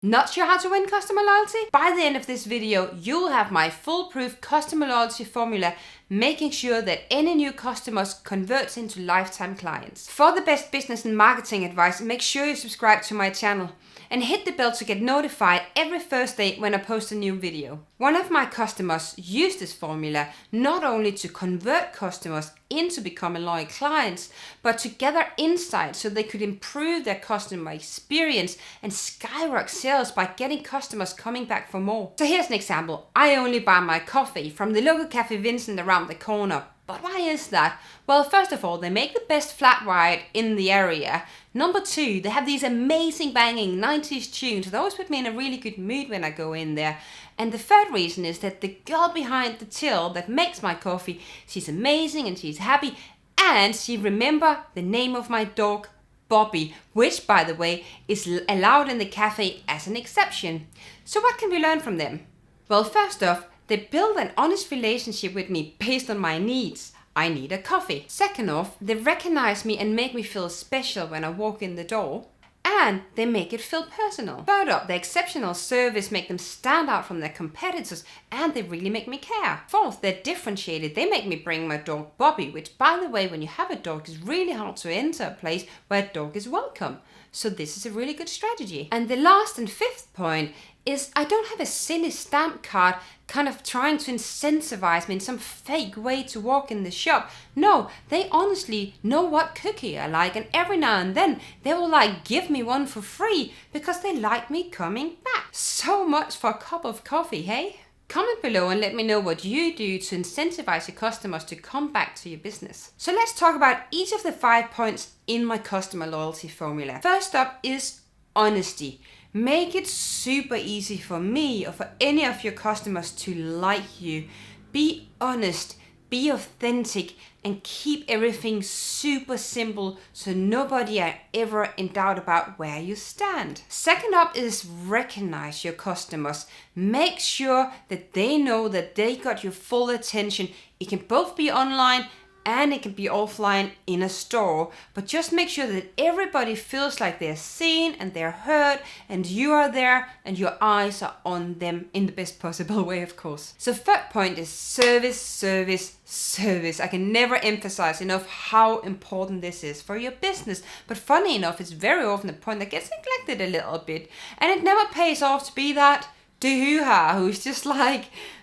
Not sure how to win customer loyalty? By the end of this video, you'll have my foolproof customer loyalty formula, making sure that any new customers converts into lifetime clients. For the best business and marketing advice, make sure you subscribe to my channel and hit the bell to get notified every Thursday when I post a new video. One of my customers used this formula not only to convert customers into becoming loyal clients, but to gather insights so they could improve their customer experience and skyrocket sales by getting customers coming back for more. So here's an example. I only buy my coffee from the local Cafe Vincent around the corner. But why is that? Well, first of all, they make the best flat white in the area. Number two, they have these amazing banging 90s tunes that always put me in a really good mood when I go in there. And the third reason is that the girl behind the till that makes my coffee, she's amazing and she's happy, and she remember the name of my dog, Bobby, which, by the way, is allowed in the cafe as an exception. So what can we learn from them? Well, first off, they build an honest relationship with me based on my needs. I need a coffee. Second off, they recognize me and make me feel special when I walk in the door. And they make it feel personal. Third up, the exceptional service make them stand out from their competitors, and they really make me care. Fourth, they're differentiated. They make me bring my dog Bobby, which, by the way, when you have a dog, is really hard to enter a place where a dog is welcome. So this is a really good strategy. And the last and fifth point is I don't have a silly stamp card kind of trying to incentivize me in some fake way to walk in the shop. No, they honestly know what cookie I like, and every now and then they will give me one for free because they like me coming back. So much for a cup of coffee, hey? Comment below and let me know what you do to incentivize your customers to come back to your business. So let's talk about each of the 5 points in my customer loyalty formula. First up is honesty. Make it super easy for me or for any of your customers to like you. Be honest, be authentic, and keep everything super simple so nobody are ever in doubt about where you stand. Second up is recognize your customers. Make sure that they know that they got your full attention. It can both be online and it can be offline in a store, but just make sure that everybody feels like they're seen and they're heard and you are there and your eyes are on them in the best possible way, of course. So third point is service, service, service. I can never emphasize enough how important this is for your business, but funny enough, it's very often a point that gets neglected a little bit, and it never pays off to be that doo-hoo-ha who's just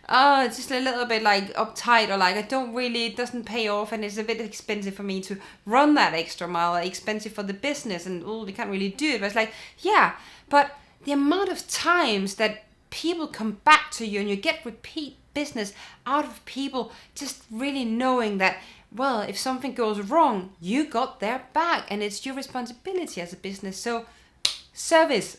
it's just a little bit uptight, or I don't really, it doesn't pay off and it's a bit expensive for me to run that extra mile, expensive for the business, and we can't really do it. But it's yeah, but the amount of times that people come back to you and you get repeat business out of people just really knowing that, well, if something goes wrong, you got their back and it's your responsibility as a business. So service.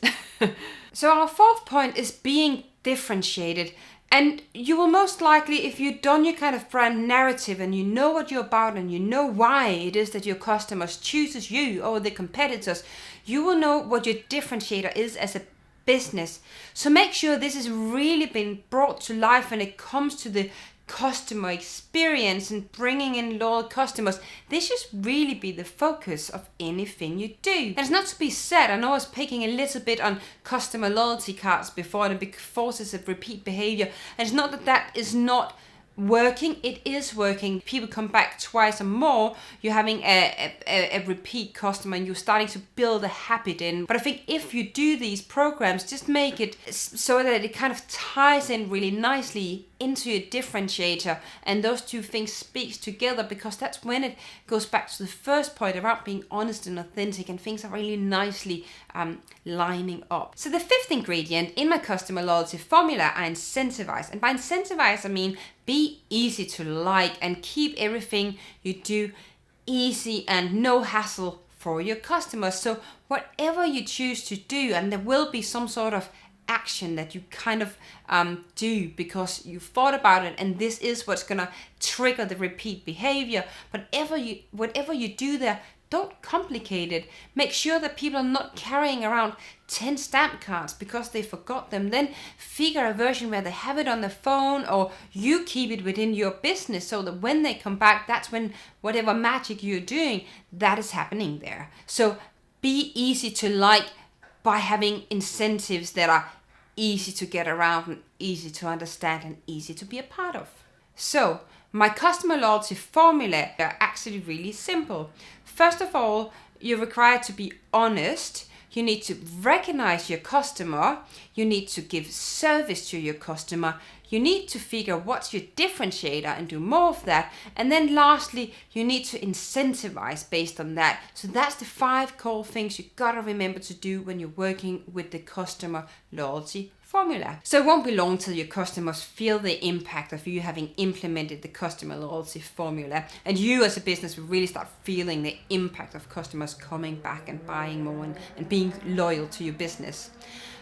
So our fourth point is being differentiated. And you will most likely, if you've done your kind of brand narrative and you know what you're about and you know why it is that your customers chooses you over the competitors, you will know what your differentiator is as a business. So make sure this has really been brought to life when it comes to the customer experience and bringing in loyal customers. This should really be the focus of anything you do. And it's not to be said, I know I was picking a little bit on customer loyalty cards before and the big forces of repeat behavior, and it's not that that is not working. It is working. People come back twice or more. You're having a repeat customer and you're starting to build a habit in. But I think if you do these programs, just make it so that it kind of ties in really nicely into a differentiator, and those two things speaks together, because that's when it goes back to the first point about being honest and authentic, and things are really nicely lining up. So the fifth ingredient in my customer loyalty formula, I incentivize. And by incentivize, I mean be easy to like and keep everything you do easy and no hassle for your customers. So whatever you choose to do, and there will be some sort of action that you kind of do because you thought about it, and this is what's gonna trigger the repeat behavior. Whatever you do there, don't complicate it. Make sure that people are not carrying around 10 stamp cards because they forgot them. Then figure a version where they have it on the phone, or you keep it within your business so that when they come back, that's when whatever magic you're doing, that is happening there. So be easy to like, by having incentives that are easy to get around and easy to understand and easy to be a part of. So my customer loyalty formula are actually really simple. First of all, you're required to be honest. You need to recognize your customer. You need to give service to your customer. You need to figure what's your differentiator and do more of that. And then lastly, you need to incentivize based on that. So that's the 5 core things you gotta remember to do when you're working with the customer loyalty formula. So it won't be long till your customers feel the impact of you having implemented the customer loyalty formula, and you as a business will really start feeling the impact of customers coming back and buying more and being loyal to your business.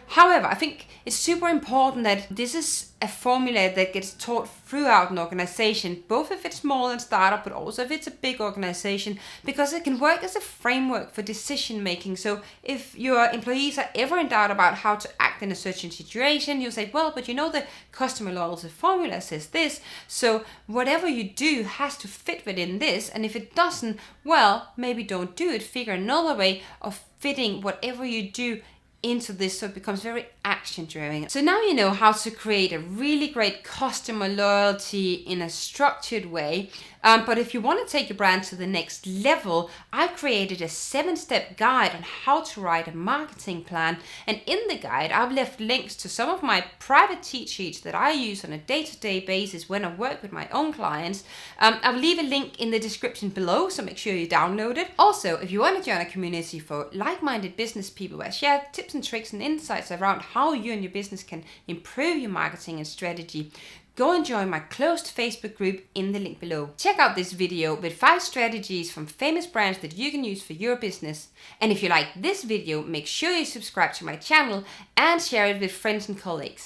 However, I think it's super important that this is a formula that gets taught throughout an organization, both if it's small and startup, but also if it's a big organization, because it can work as a framework for decision making. So if your employees are ever in doubt about how to act in a certain situation, you'll say, well, but you know the customer loyalty formula says this, so whatever you do has to fit within this, and if it doesn't, well, maybe don't do it. Figure another way of fitting whatever you do into this so it becomes very action driven. So now you know how to create a really great customer loyalty in a structured way. But if you want to take your brand to the next level, I've created a 7-step guide on how to write a marketing plan. And in the guide, I've left links to some of my private cheat sheets that I use on a day-to-day basis when I work with my own clients. I'll leave a link in the description below, so make sure you download it. Also, if you want to join a community for like-minded business people where I share tips and tricks and insights around how you and your business can improve your marketing and strategy, go and join my closed Facebook group in the link below. Check out this video with 5 strategies from famous brands that you can use for your business. And if you like this video, make sure you subscribe to my channel and share it with friends and colleagues.